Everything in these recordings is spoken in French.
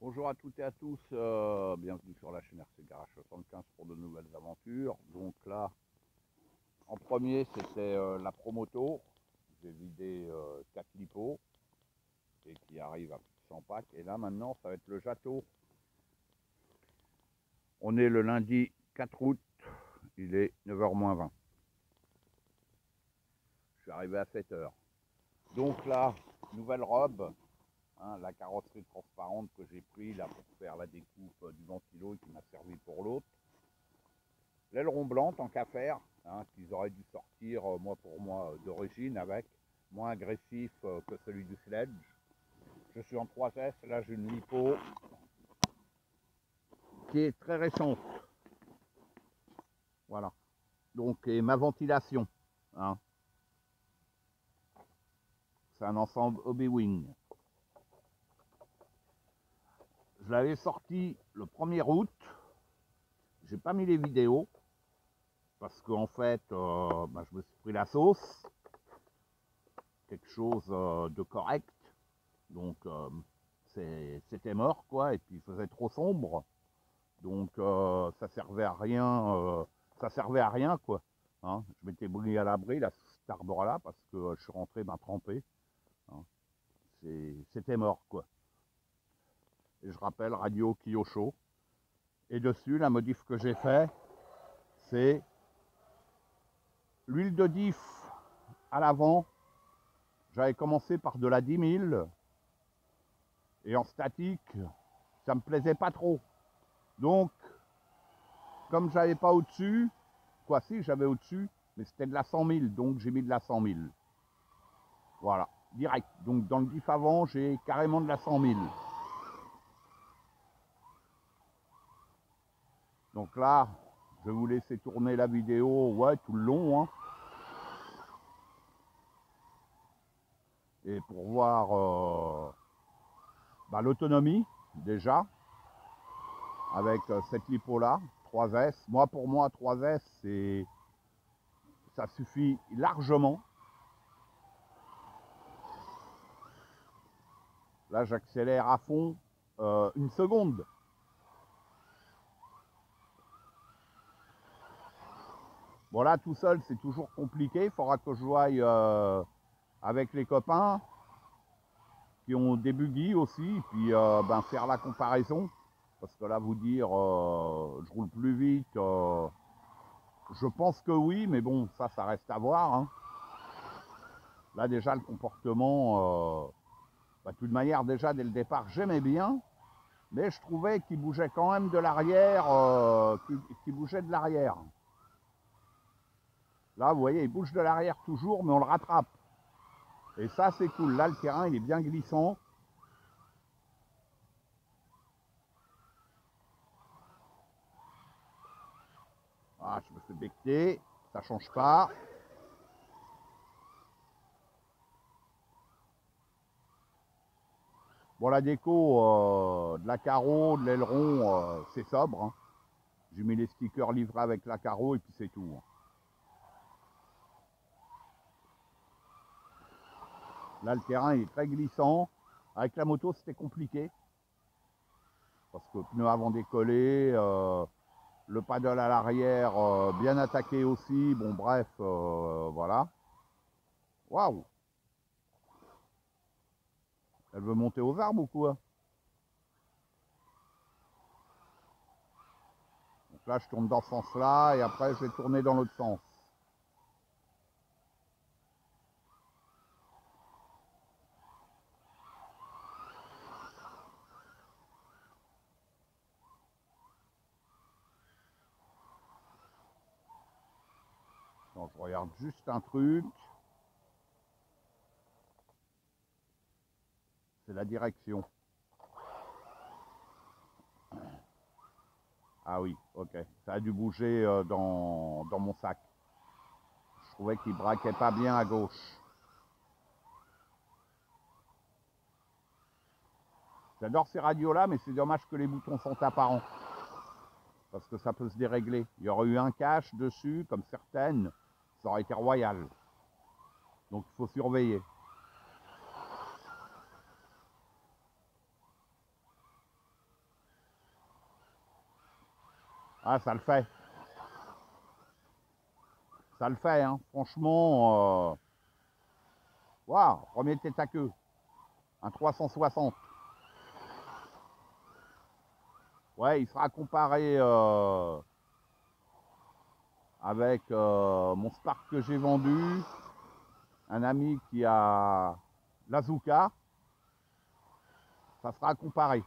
Bonjour à toutes et à tous, bienvenue sur la chaîne RC Garage 75 pour de nouvelles aventures. Donc là, en premier c'était la Promoto, j'ai vidé 4 lipos et qui arrive à plus de 100 packs. Et là maintenant ça va être le Jato. On est le lundi 4 août, il est 9h moins 20. Je suis arrivé à 7h. Donc là, nouvelle robe. La carrosserie transparente que j'ai pris là pour faire la découpe du ventilo et qui m'a servi pour l'autre. L'aileron blanc tant qu'à faire, qu'ils auraient dû sortir moi pour moi d'origine avec, moins agressif que celui du Sledge. Je suis en 3S, là j'ai une lipo qui est très récente. Voilà. Donc et ma ventilation. C'est un ensemble Hobby-Wing. Je l'avais sorti le 1er août. J'ai pas mis les vidéos parce qu'en fait je me suis pris la sauce, quelque chose de correct, donc c'était mort quoi, et puis il faisait trop sombre, donc ça servait à rien quoi. Je m'étais brûlé à l'abri là sous cet arbre là parce que je suis rentré trempé, c'était mort quoi. Et je rappelle radio Kyosho, et dessus la modif que j'ai fait, c'est l'huile de diff à l'avant. J'avais commencé par de la 10 000 et en statique ça me plaisait pas trop, donc comme j'avais pas au-dessus, quoi si j'avais au-dessus, mais c'était de la 100 000, donc j'ai mis de la 100 000. Voilà, direct. Donc dans le diff avant, j'ai carrément de la 100 000. Donc là, je vais vous laisser tourner la vidéo, ouais, tout le long. Et pour voir l'autonomie, déjà, avec cette lipo-là, 3S. Moi, pour moi, 3S, ça suffit largement. Là, j'accélère à fond, 1 seconde. Bon là, tout seul, c'est toujours compliqué. Il faudra que je voie avec les copains qui ont des buggy aussi, puis faire la comparaison. Parce que là, vous dire, je roule plus vite, je pense que oui, mais bon, ça reste à voir. Là, déjà, le comportement, de toute manière, déjà, dès le départ, j'aimais bien. Mais je trouvais qu'il bougeait quand même de l'arrière, qu'il bougeait de l'arrière. Là, vous voyez, il bouge de l'arrière toujours, mais on le rattrape. Et ça, c'est cool. Là, le terrain, il est bien glissant. Ah, je me fais becter. Ça change pas. Bon, la déco de la carreau, de l'aileron, c'est sobre. J'ai mis les stickers livrés avec la carreau et puis c'est tout. Là, le terrain il est très glissant. Avec la moto, c'était compliqué. Parce que le pneu avant décollé, le paddle à l'arrière bien attaqué aussi. Bon, bref, voilà. Waouh! Elle veut monter aux arbres ou quoi? Donc là, je tourne dans ce sens-là et après, je vais tourner dans l'autre sens. Donc, je regarde juste un truc. C'est la direction. Ah oui, ok. Ça a dû bouger dans mon sac. Je trouvais qu'il braquait pas bien à gauche. J'adore ces radios-là, mais c'est dommage que les boutons sont apparents. Parce que ça peut se dérégler. Il y aurait eu un cache dessus, comme certaines, ça aurait été royal. Donc il faut surveiller. Ah, ça le fait. Ça le fait, hein. Franchement, waouh, premier tête à queue. Un 360. Ouais, il sera comparé avec mon Spark que j'ai vendu. Un ami qui a l'Azuka. Ça sera comparé.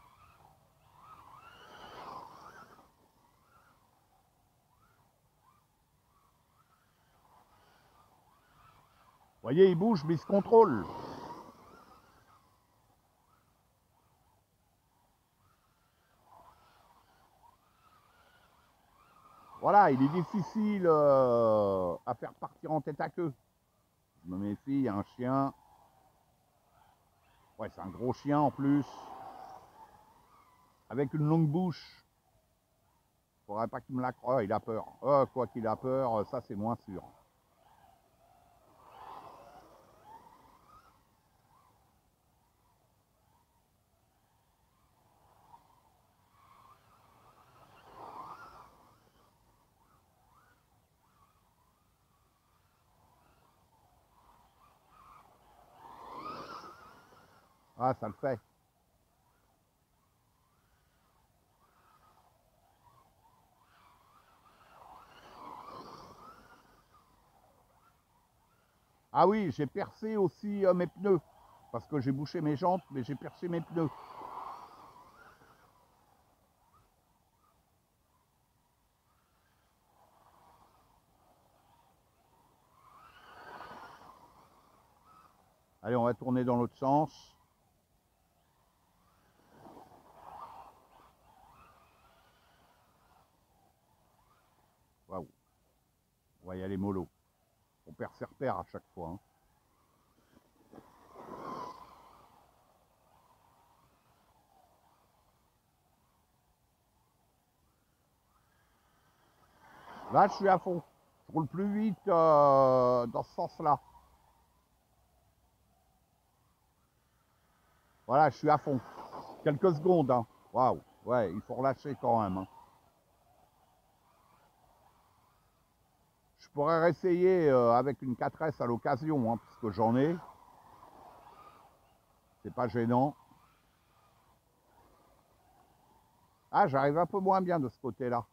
Vous voyez, il bouge, mais il se contrôle. Voilà, il est difficile à faire partir en tête à queue. Je me méfie, il y a un chien. Ouais, c'est un gros chien en plus. Avec une longue bouche. Faudrait pas qu'il me la croie. Oh, il a peur. Oh, quoi qu'il a peur, ça c'est moins sûr. Ah, ça le fait. Ah oui, j'ai percé aussi mes pneus. Parce que j'ai bouché mes jantes, mais j'ai percé mes pneus. Allez, on va tourner dans l'autre sens. Waouh. On va y aller mollo. On perd ses repères à chaque fois. Hein. Là, je suis à fond. Je roule plus vite dans ce sens-là. Voilà, je suis à fond. Quelques secondes. Hein. Waouh. Ouais, il faut relâcher quand même. Hein. Je pourrais réessayer avec une 4S à l'occasion, hein, parce que j'en ai. C'est pas gênant. Ah, j'arrive un peu moins bien de ce côté-là.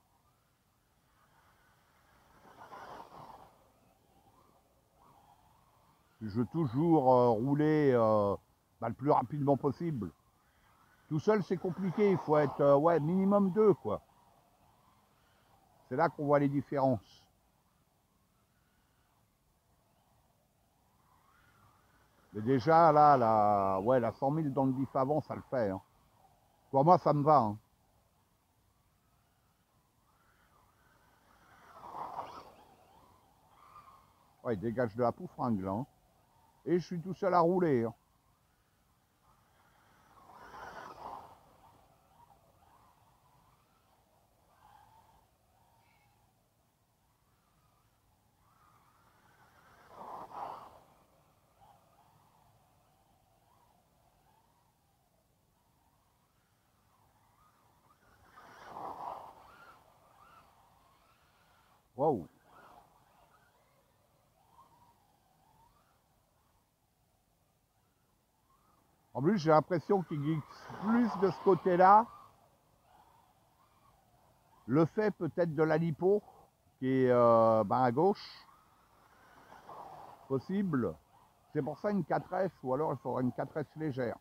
Je veux toujours rouler le plus rapidement possible. Tout seul, c'est compliqué. Il faut être ouais, minimum 2, quoi. C'est là qu'on voit les différences. Mais déjà, là, ouais, la 100 000 dans le diff avant, ça le fait. Hein. Pour moi, ça me va. Hein. Ouais, il dégage de la poufringue, là. Hein. Et je suis tout seul à rouler. Hein. Wow. En plus, j'ai l'impression qu'il glisse plus de ce côté-là. Le fait peut-être de la lipo, qui est à gauche, possible. C'est pour ça une 4S, ou alors il faudrait une 4S légère.